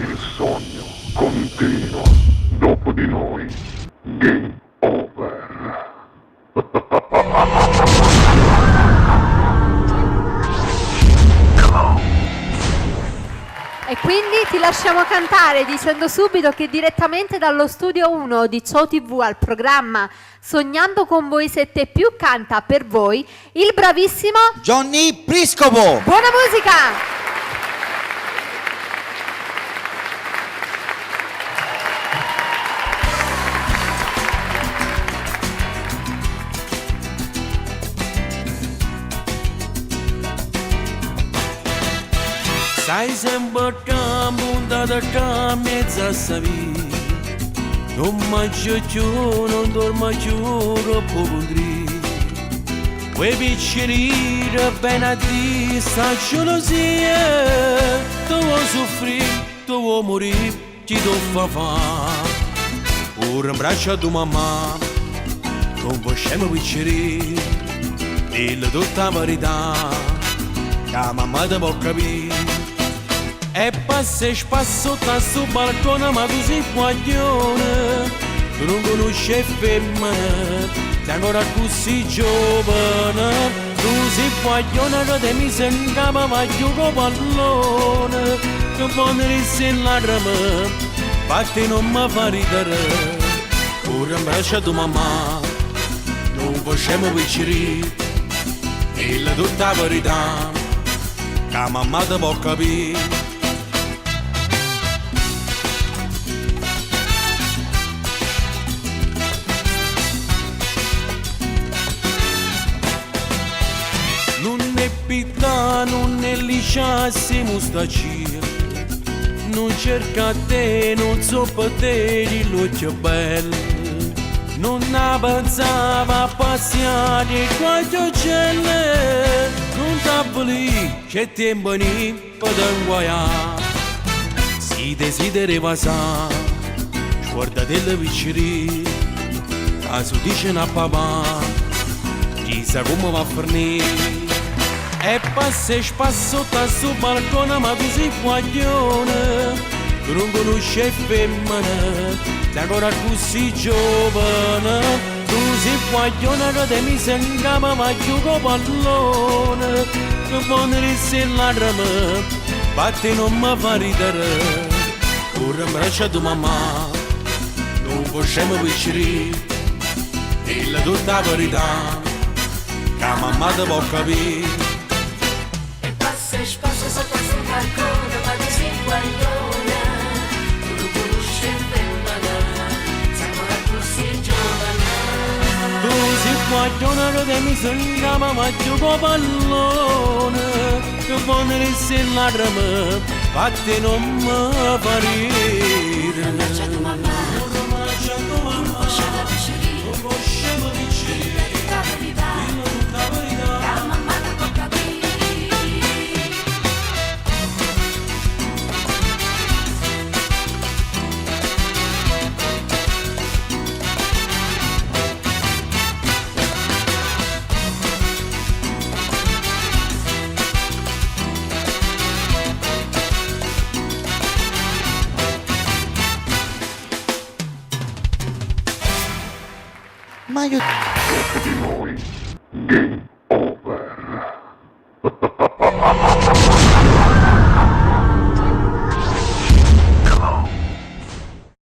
Il sogno continua. Dopo di noi, game over. E quindi ti lasciamo cantare dicendo subito che direttamente dallo studio 1 di Ciao TV al programma Sognando con voi 7 più canta per voi il bravissimo Johnny Priscopo. Buona musica! Sai sempre campundata a mezza sta vita. Non mangio più, non dormo più, troppo contri. Quei piccini appena a di sta gelosia. Tu vuoi soffrire, tu vuoi morire, ti do fa. Ora in braccio a tua mamma, non possiamo piccini. Dillo tutta la verità, che la mamma ti può capire. E passa e spasso da sto balcone, ma tu sei guaglione, tu non conosci femmina, sei ancora così giovane. Tu sei guaglione che ti mise in cama, ma gioco pallone, che pone in lacrime, fatti non mi fa ridere. Ora in braccio a tua mamma, non possiamo picciri, e la tutta la verità, che la mamma ti può capire. Non è licciassimo sta cia, non cerca te, non so per te di luce bella, non ne pensava a passare qualche uccelle, non t'avvolì, c'è tempo lì per inguaiare, si desiderava sa, guardate le vicini, caso dice a papà, chissà come va a finire. E passa e spasso da sto balcone, ma tu sei guaglione, tu non conosci femmina, sei ancora così giovane. Tu sei guaglione che ti mise in cama, ma gioco pallone, che pone in lacrime, fatti non mi fa ridere. Ora in braccio a tua mamma, non possiamo picciri, e la tutta la verità, che la mamma ti può capire. Spasso sotto sul balcone, ma tu sei guaglione, tu non conosci femmina, sei ancora così giovane. Tu sei guaglione che ti mise in cama, ma gioco pallone, che pone in lacrime, fatti non mi fa ridere. Non lascia tua mamma, non possiamo picciri, la verità, che la mamma ti può capire. Ma io... Dopo di noi, game